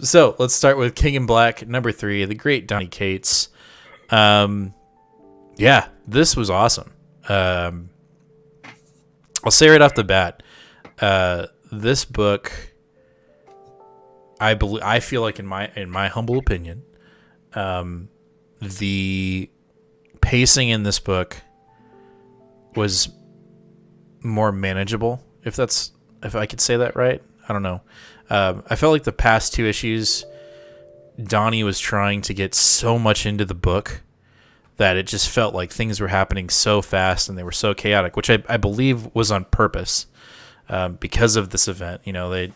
So let's start with King in Black, number 3, the great Donny Cates. Yeah, this was awesome. I'll say right off the bat, this book, I feel like in my humble opinion, the pacing in this book was more manageable. If I could say that right, I don't know. I felt like the past 2 issues, Donnie was trying to get so much into the book that it just felt like things were happening so fast and they were so chaotic, which I believe was on purpose because of this event. You know, they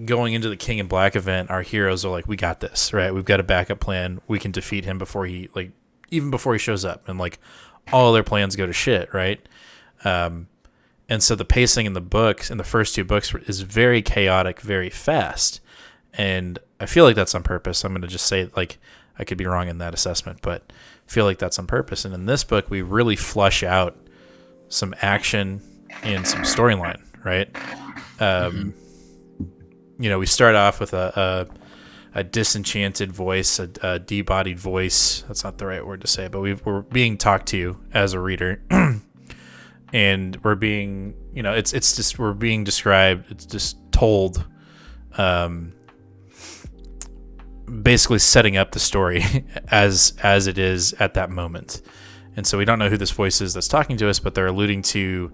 going into the King in Black event, our heroes are like, we got this, right? We've got a backup plan. We can defeat him even before he shows up, and like all their plans go to shit, right? And so the pacing in the books, in the first 2 books, is very chaotic, very fast. And I feel like that's on purpose. I'm going to just say, like, I could be wrong in that assessment, but I feel like that's on purpose. And in this book, we really flush out some action and some storyline, right? You know, we start off with a disenchanted voice, a de-bodied voice. That's not the right word to say, but we're being talked to as a reader. And we're being, you know, it's just, we're being described, it's just told, basically setting up the story as it is at that moment. And so we don't know who this voice is that's talking to us, but they're alluding to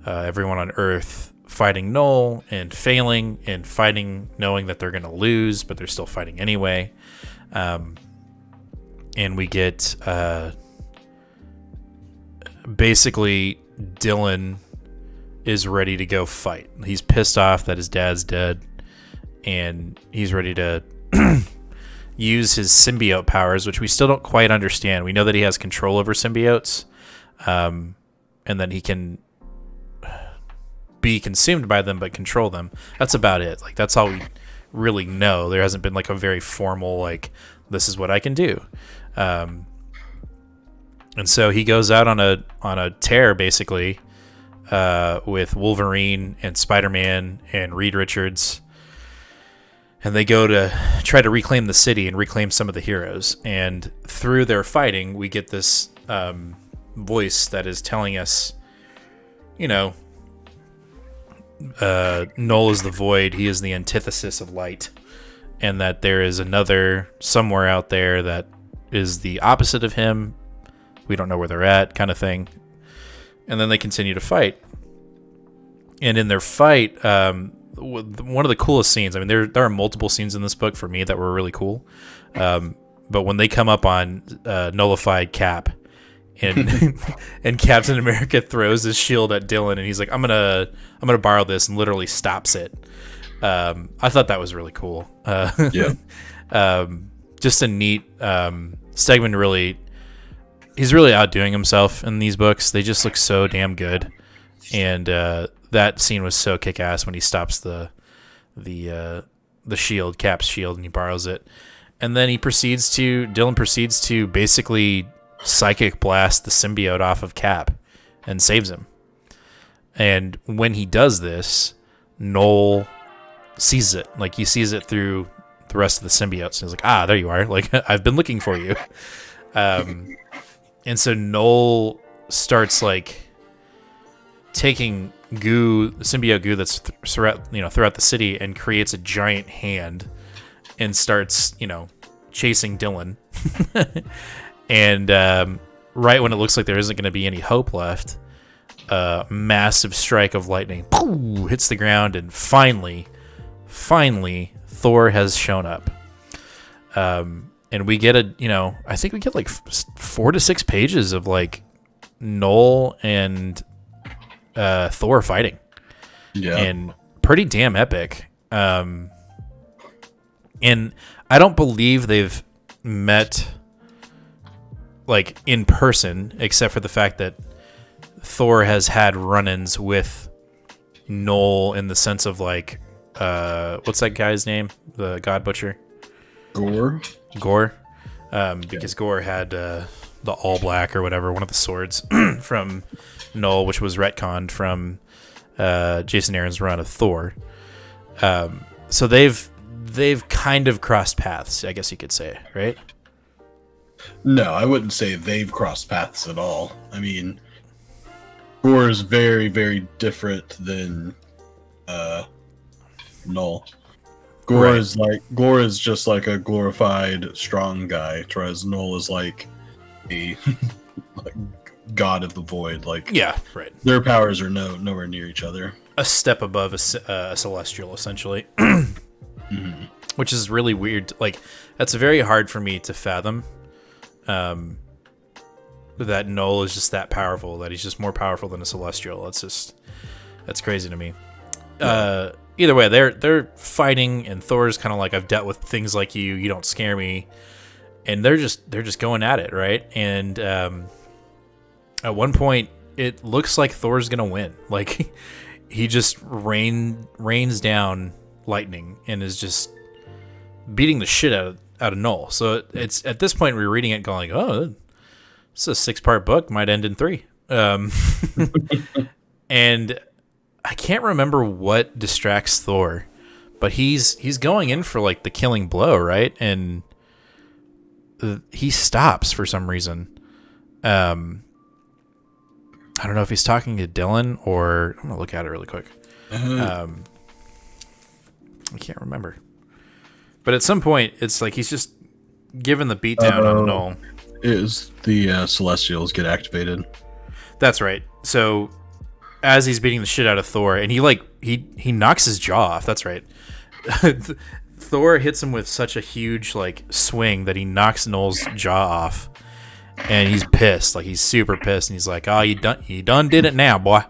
everyone on Earth fighting Noel and failing and fighting, knowing that they're going to lose, but they're still fighting anyway. And we get basically Dylan is ready to go fight. He's pissed off that his dad's dead, and he's ready to use his symbiote powers, which we still don't quite understand. We know that he has control over symbiotes, and then he can be consumed by them but control them. That's about it. Like, that's all we really know. There hasn't been like a very formal, like, this is what I can do. And so he goes out on a tear, basically, with Wolverine and Spider-Man and Reed Richards, and they go to try to reclaim the city and reclaim some of the heroes. And through their fighting, we get this voice that is telling us, you know, Noel is the void, he is the antithesis of light, and that there is another somewhere out there that is the opposite of him. We don't know where they're at, kind of thing. And then they continue to fight. And in their fight, one of the coolest scenes, I mean, there are multiple scenes in this book for me that were really cool. But when they come up on nullified Cap, and and Captain America throws his shield at Dylan, and he's like, I'm gonna borrow this, and literally stops it. I thought that was really cool. Yeah. Just a neat segment, really. He's really outdoing himself in these books. They just look so damn good, and that scene was so kick-ass when he stops the shield, Cap's shield, and he borrows it, and then Dylan proceeds to basically psychic blast the symbiote off of Cap and saves him. And when he does this, Noel sees it. Like, he sees it through the rest of the symbiotes, and he's like, there you are. Like, I've been looking for you. And so Noel starts, like, taking symbiote goo that's throughout the city, and creates a giant hand and starts, chasing Dylan. And right when it looks like there isn't going to be any hope left, a massive strike of lightning hits the ground, and finally, Thor has shown up. And we get I think we get like 4 to 6 pages of like Noel and Thor fighting. Yeah. And pretty damn epic. And I don't believe they've met like in person, except for the fact that Thor has had run-ins with Noel in the sense of like, what's that guy's name? The God Butcher? Gore. Because Gore had the All Black or whatever, one of the swords from Noel, which was retconned from Jason Aaron's run of Thor. So they've they've kind of crossed paths, I guess you could say, right? No, I wouldn't say they've crossed paths at all. I mean, Gore is very, very different than Null. Gore is just like a glorified strong guy, whereas Null is like a like god of the void. Like, yeah, right. Their powers are nowhere near each other. A step above a celestial, essentially. Mm-hmm. Which is really weird. Like, that's very hard for me to fathom. That Null is just that powerful. That he's just more powerful than a celestial. That's crazy to me. Yeah. Either way, they're fighting, and Thor's kind of like, I've dealt with things like you. You don't scare me. And they're just going at it, right? And at one point, it looks like Thor's gonna win. Like, he just rains down lightning and is just beating the shit out of Null. So it's at this point we're reading it going, oh, it's a 6-part book, might end in 3. And I can't remember what distracts Thor, but he's going in for like the killing blow, right? And he stops for some reason. I don't know if he's talking to Dylan or I'm gonna look at it really quick. I can't remember. But at some point, it's like he's just given the beatdown on Null. Is the Celestials get activated? That's right. So as he's beating the shit out of Thor, and he knocks his jaw off. That's right. Thor hits him with such a huge like swing that he knocks Null's jaw off, and he's pissed. Like, he's super pissed, and he's like, "Oh, you done did it now, boy."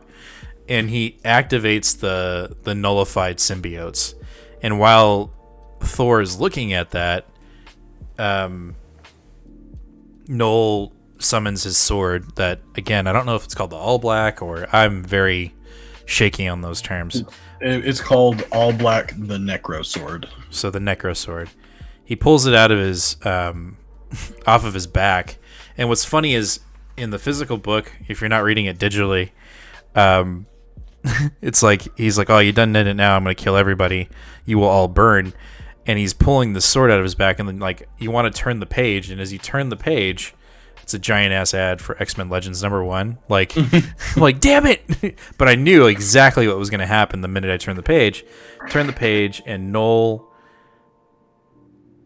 And he activates the nullified symbiotes. And while Thor is looking at that, Null summons his sword that, again, I don't know if it's called the All Black, or I'm very shaky on those terms. It's called All Black, the Necro Sword. So the Necro Sword. He pulls it out of his off of his back. And what's funny is, in the physical book, if you're not reading it digitally, it's like, he's like, "Oh, you done did it now. I'm going to kill everybody. You will all burn." And he's pulling the sword out of his back, and then, like, you want to turn the page, and as you turn the page, it's a giant ass ad for X-Men Legends #1. Like, like, damn it! But I knew exactly what was going to happen the minute I turned the page. Turn the page, and Null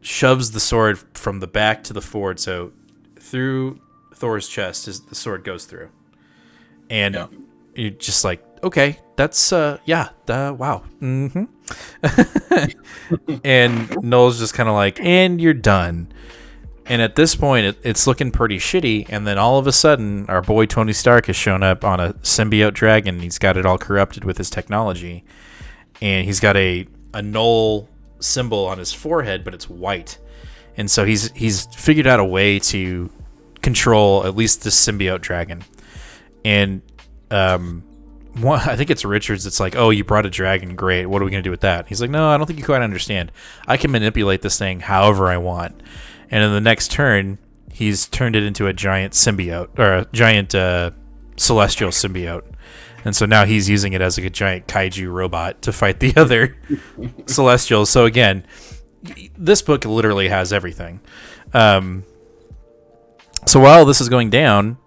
shoves the sword from the back to the forward, so through Thor's chest, the sword goes through. And you're just like, okay, that's wow. Mm-hmm. And Null's just kind of like, and you're done. And at this point, it's looking pretty shitty. And then all of a sudden, our boy Tony Stark has shown up on a symbiote dragon. He's got it all corrupted with his technology, and he's got a Null symbol on his forehead, but it's white. And so he's figured out a way to control at least this symbiote dragon. And I think it's Richards. It's like, "Oh, you brought a dragon. Great. What are we going to do with that?" He's like, "No, I don't think you quite understand. I can manipulate this thing however I want." And in the next turn, he's turned it into a giant symbiote, or a giant celestial symbiote. And so now he's using it as like a giant kaiju robot to fight the other celestials. So again, this book literally has everything. So while this is going down,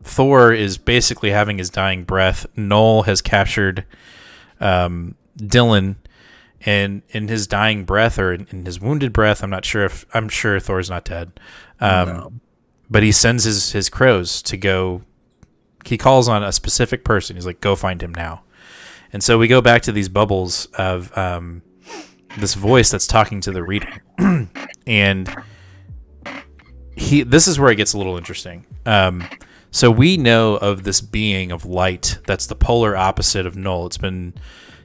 Thor is basically having his dying breath. Null has captured Dylan, and in his dying breath, or in his wounded breath, I'm sure Thor's not dead. No. But he sends his crows to go. He calls on a specific person. He's like, "Go find him now." And so we go back to these bubbles of this voice that's talking to the reader, and this is where it gets a little interesting. So we know of this being of light that's the polar opposite of Null. It's been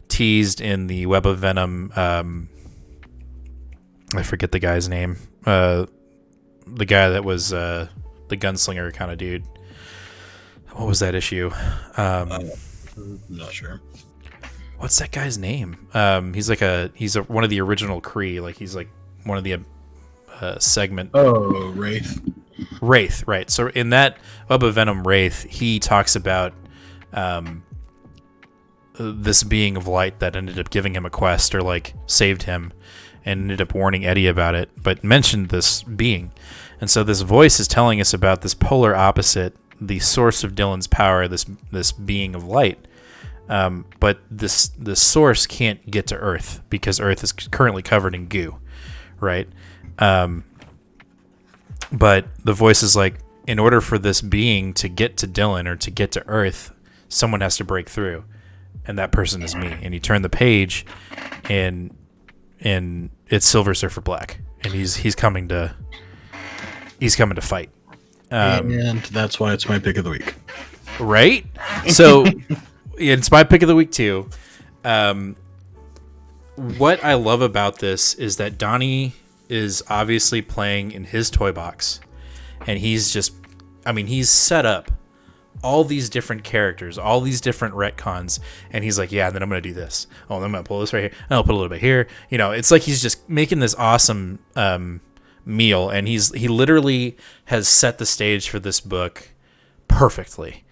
teased in the Web of Venom. I forget the guy's name. The guy that was the gunslinger kind of dude. What was that issue? I'm not sure. What's that guy's name? He's one of the original Kree. Like, he's like one of the segment. Oh, Wraith. Wraith, right. So in that Web of Venom Wraith, he talks about this being of light that ended up giving him a quest or like saved him, and ended up warning Eddie about it, but mentioned this being. And so this voice is telling us about this polar opposite, the source of Dylan's power, this being of light. But this source can't get to Earth because Earth is currently covered in goo, right? But the voice is like, in order for this being to get to Dylan or to get to Earth, someone has to break through, and that person is me. And you turn the page, and it's Silver Surfer Black, and he's coming to fight. And that's why it's my pick of the week, right? So it's my pick of the week too. What I love about this is that Donny is obviously playing in his toy box, and he's set up all these different characters, all these different retcons, and he's like, yeah, then I'm gonna do this. Oh, then I'm gonna pull this right here, and I'll put a little bit here. It's like he's just making this awesome meal, and he literally has set the stage for this book perfectly.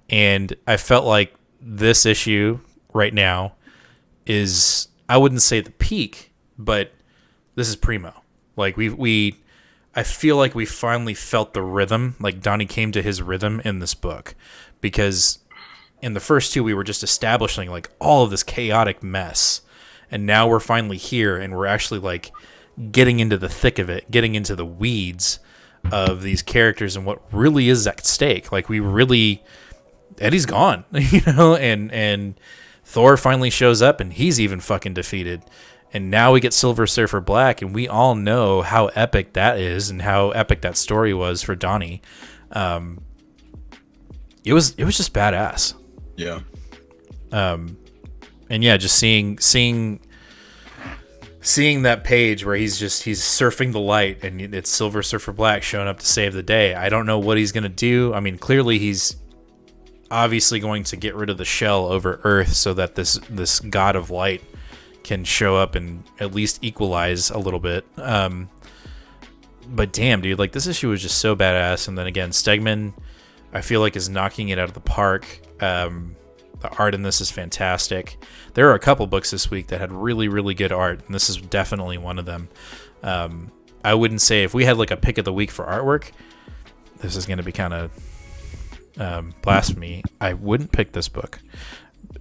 And I felt like this issue right now is, I wouldn't say the peak, but this is primo. Like I feel like we finally felt the rhythm, like Donny came to his rhythm in this book, because in the first two we were just establishing like all of this chaotic mess, and now we're finally here and we're actually like getting into the thick of it, getting into the weeds of these characters and what really is at stake. Like Eddie's gone, and Thor finally shows up and he's even fucking defeated. And now we get Silver Surfer Black, and we all know how epic that is and how epic that story was for Donny. It was just badass. Yeah. And yeah, just seeing that page where he's surfing the light, and it's Silver Surfer Black showing up to save the day. I don't know what he's gonna do. I mean, clearly he's obviously going to get rid of the shell over Earth so that this god of light can show up and at least equalize a little bit. But damn, dude, like this issue was just so badass. And then again, Stegman, I feel like, is knocking it out of the park. The art in this is fantastic. There are a couple books this week that had really, really good art, and this is definitely one of them. I wouldn't say, if we had like a pick of the week for artwork, this is going to be kind of blasphemy. I wouldn't pick this book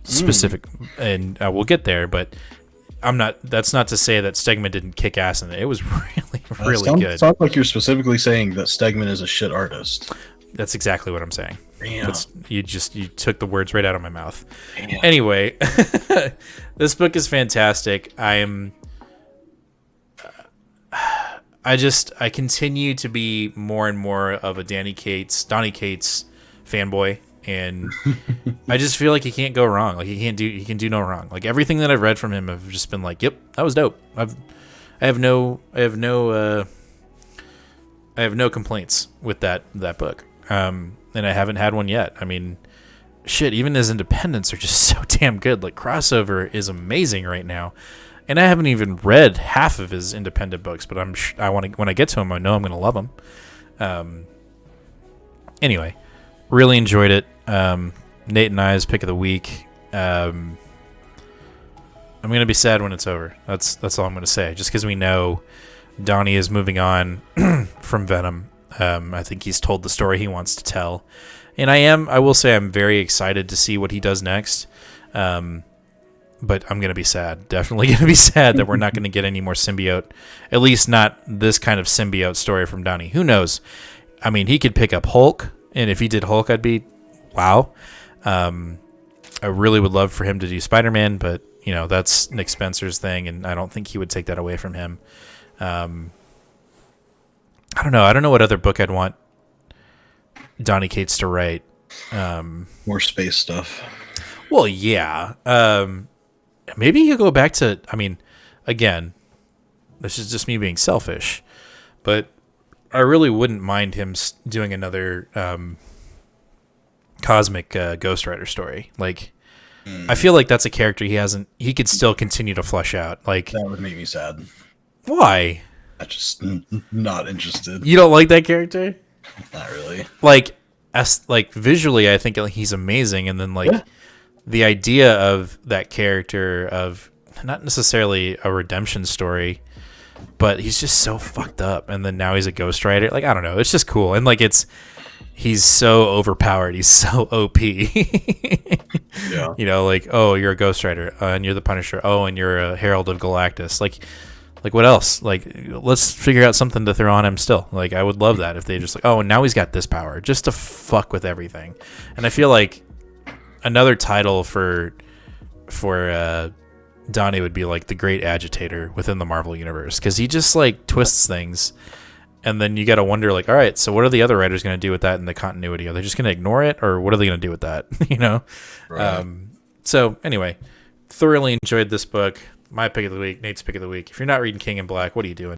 specific, and we'll get there, but that's not to say that Stegman didn't kick ass in it. It was really, really good. It sounds like you're specifically saying that Stegman is a shit artist. That's exactly what I'm saying. Damn. You took the words right out of my mouth. Damn. Anyway, this book is fantastic. I continue to be more and more of a Donny Cates fanboy, and I just feel like he can't go wrong. Like he can do no wrong. Like everything that I've read from him, I've just been like, yep, that was dope. I have no complaints with that book. And I haven't had one yet. I mean, shit, even his independents are just so damn good. Like Crossover is amazing right now, and I haven't even read half of his independent books, but when I get to him, I know I'm gonna love him. Anyway, really enjoyed it. Nate and I's pick of the week. I'm gonna be sad when it's over. That's all I'm gonna say. Just because we know Donny is moving on from Venom. I think he's told the story he wants to tell, and I will say I'm very excited to see what he does next. But I'm gonna be sad. Definitely gonna be sad that we're not gonna get any more symbiote. At least not this kind of symbiote story from Donny. Who knows? I mean, he could pick up Hulk, and if he did Hulk, I'd be wow. I really would love for him to do Spider-Man, but that's Nick Spencer's thing, and I don't think he would take that away from him. I don't know. I don't know what other book I'd want Donny Cates to write. More space stuff. Well, yeah. Maybe you go back to, I mean, again, this is just me being selfish, but I really wouldn't mind him doing another cosmic Ghost Rider story. Like, I feel like that's a character he could still continue to flesh out. Like, that would make me sad. Why? I'm just not interested. You don't like that character? Not really. Like visually, I think he's amazing, and then the idea of that character of not necessarily a redemption story, but he's just so fucked up, and then now he's a ghostwriter. Like, I don't know, it's just cool, and like he's so overpowered, he's so OP. Yeah. You know, like, oh, you're a ghostwriter, and you're the Punisher. Oh, and you're a Herald of Galactus. Like what else? Like, let's figure out something to throw on him still. Like, I would love that if they just like, oh, and now he's got this power just to fuck with everything. And I feel like another title for Donny would be like the Great Agitator within the Marvel Universe, because he just like twists things, and then you got to wonder, like, all right, so what are the other writers going to do with that in the continuity? Are they just going to ignore it, or what are they going to do with that? You know? Right. So anyway, thoroughly enjoyed this book. My pick of the week, Nate's pick of the week. If you're not reading King in Black, what are you doing?